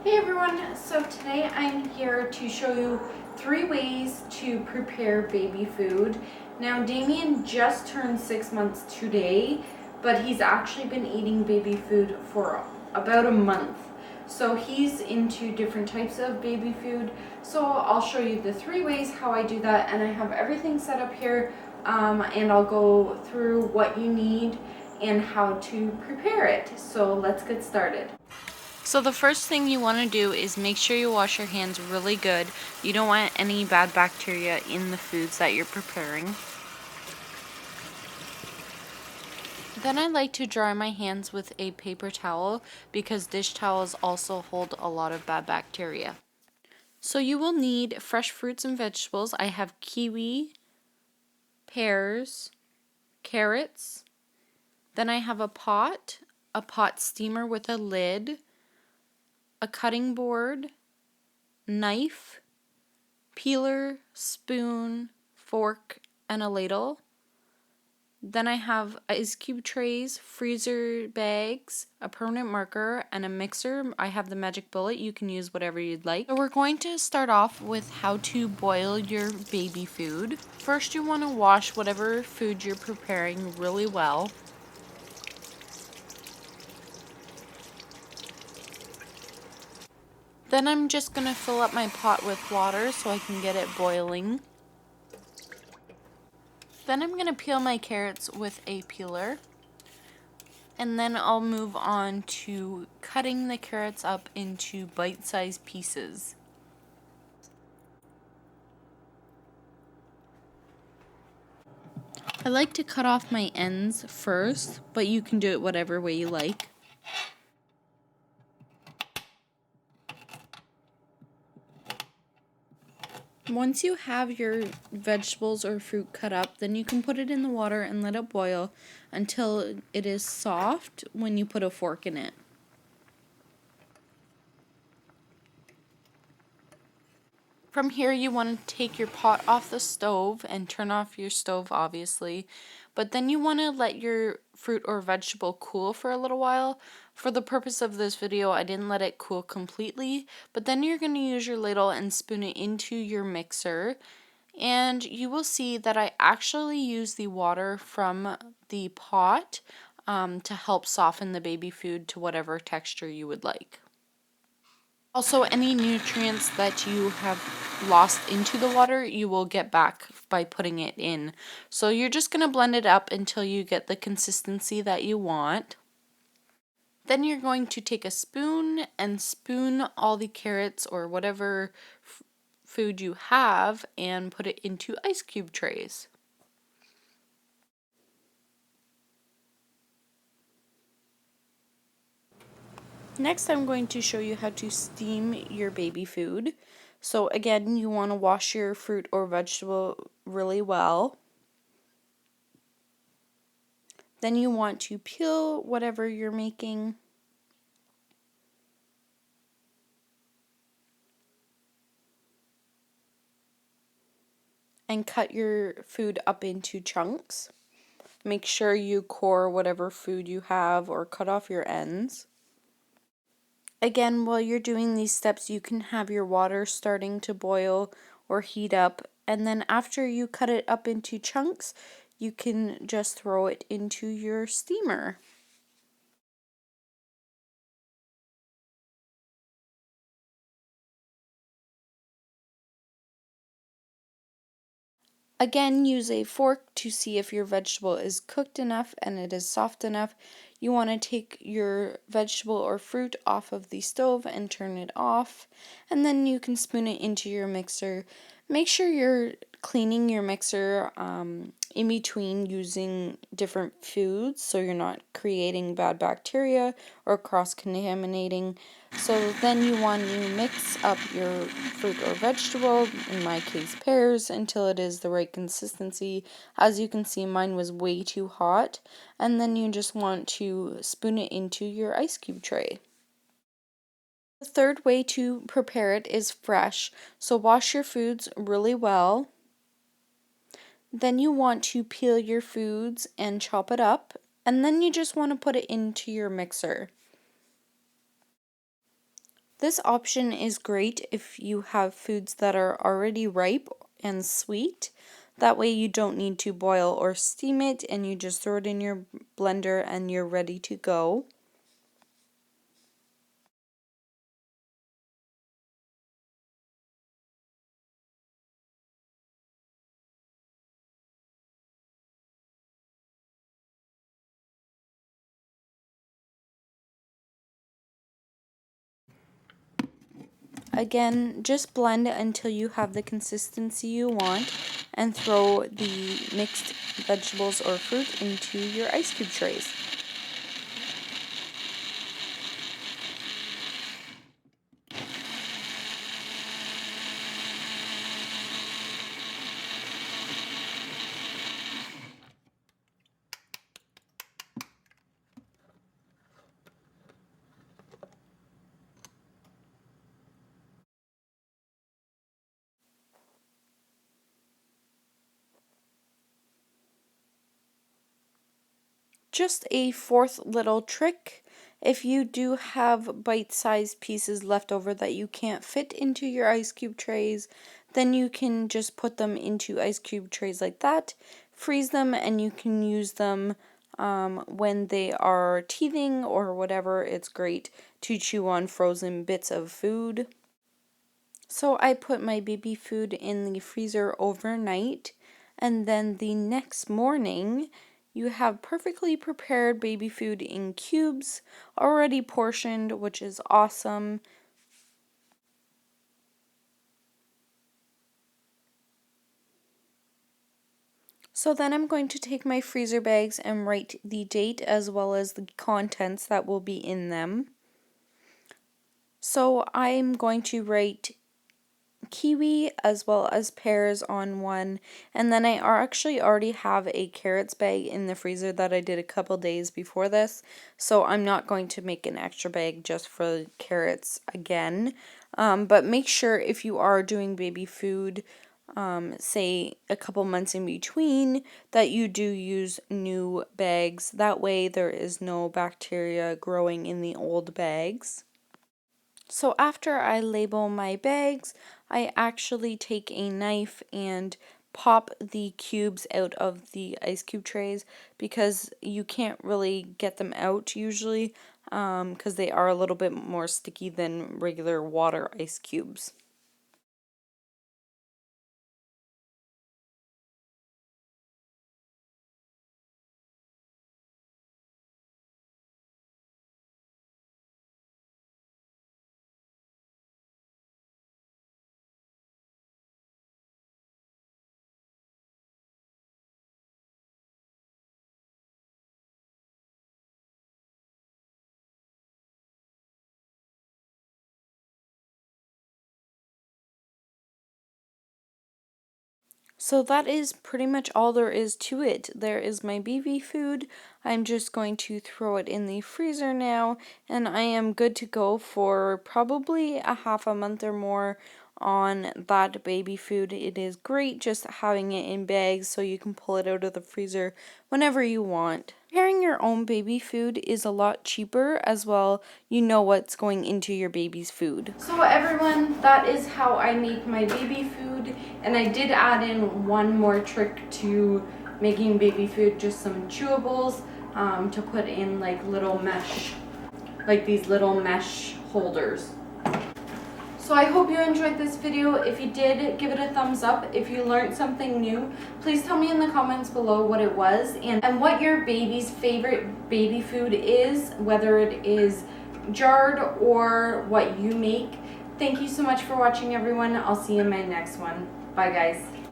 Hey everyone, so today I'm here to show you 3 ways to prepare baby food. Now Damien just turned 6 months today, but he's actually been eating baby food for about a month. So he's into different types of baby food. So I'll show you the 3 ways how I do that, and I have everything set up here, and I'll go through what you need and how to prepare it. So let's get started. So the first thing you want to do is make sure you wash your hands really good. You don't want any bad bacteria in the foods that you're preparing. Then I like to dry my hands with a paper towel because dish towels also hold a lot of bad bacteria. So you will need fresh fruits and vegetables. I have kiwi, pears, carrots. Then I have a pot steamer with a lid, a cutting board, knife, peeler, spoon, fork, and a ladle. Then I have ice cube trays, freezer bags, a permanent marker, and a mixer. I have the magic bullet. You can use whatever you'd like. So we're going to start off with how to boil your baby food. First, you want to wash whatever food you're preparing really well. Then I'm just going to fill up my pot with water so I can get it boiling. Then I'm going to peel my carrots with a peeler. And then I'll move on to cutting the carrots up into bite-sized pieces. I like to cut off my ends first, but you can do it whatever way you like. Once you have your vegetables or fruit cut up, then you can put it in the water and let it boil until it is soft when you put a fork in it. From here, you want to take your pot off the stove and turn off your stove, obviously. But then you want to let your fruit or vegetable cool for a little while. For the purpose of this video, I didn't let it cool completely. But then you're going to use your ladle and spoon it into your mixer. And you will see that I actually use the water from the pot to help soften the baby food to whatever texture you would like. Also, any nutrients that you have lost into the water, you will get back by putting it in. So you're just going to blend it up until you get the consistency that you want. Then you're going to take a spoon and spoon all the carrots or whatever food you have and put it into ice cube trays. Next, I'm going to show you how to steam your baby food. So again, you want to wash your fruit or vegetable really well. Then you want to peel whatever you're making. And cut your food up into chunks. Make sure you core whatever food you have or cut off your ends. Again, while you're doing these steps, you can have your water starting to boil or heat up, and then after you cut it up into chunks, you can just throw it into your steamer. Again, use a fork to see if your vegetable is cooked enough and it is soft enough. You want to take your vegetable or fruit off of the stove and turn it off, and then you can spoon it into your mixer. Make sure you're cleaning your mixer in between using different foods so you're not creating bad bacteria or cross-contaminating. So then you want to mix up your fruit or vegetable, in my case pears, until it is the right consistency. As you can see, mine was way too hot, and then you just want to spoon it into your ice cube tray. The third way to prepare it is fresh, so wash your foods really well. Then you want to peel your foods and chop it up, and then you just want to put it into your mixer. This option is great if you have foods that are already ripe and sweet. That way you don't need to boil or steam it, and you just throw it in your blender and you're ready to go. Again, just blend until you have the consistency you want and throw the mixed vegetables or fruit into your ice cube trays. Just a fourth little trick, if you do have bite-sized pieces left over that you can't fit into your ice cube trays, then you can just put them into ice cube trays like that, freeze them, and you can use them when they are teething or whatever. It's great to chew on frozen bits of food. So I put my baby food in the freezer overnight, and then the next morning you have perfectly prepared baby food in cubes, already portioned, which is awesome. So then I'm going to take my freezer bags and write the date as well as the contents that will be in them. So I'm going to write kiwi as well as pears on one, and then I actually already have a carrots bag in the freezer that I did a couple days before this, so I'm not going to make an extra bag just for carrots again. But make sure if you are doing baby food, say a couple months in between, that you do use new bags. That way there is no bacteria growing in the old bags. So after I label my bags, I actually take a knife and pop the cubes out of the ice cube trays, because you can't really get them out usually because they are a little bit more sticky than regular water ice cubes. So that is pretty much all there is to it. There is my baby food. I'm just going to throw it in the freezer now, and I am good to go for probably a half a month or more on that baby food. It is great just having it in bags so you can pull it out of the freezer whenever you want. Preparing your own baby food is a lot cheaper as well. You know what's going into your baby's food. So everyone, that is how I make my baby food, and I did add in one more trick to making baby food, just some chewables to put in like little mesh, like these little mesh holders. So I hope you enjoyed this video. If you did, give it a thumbs up. If you learned something new, please tell me in the comments below what it was and what your baby's favorite baby food is, whether it is jarred or what you make. Thank you so much for watching, everyone. I'll see you in my next one. Bye, guys.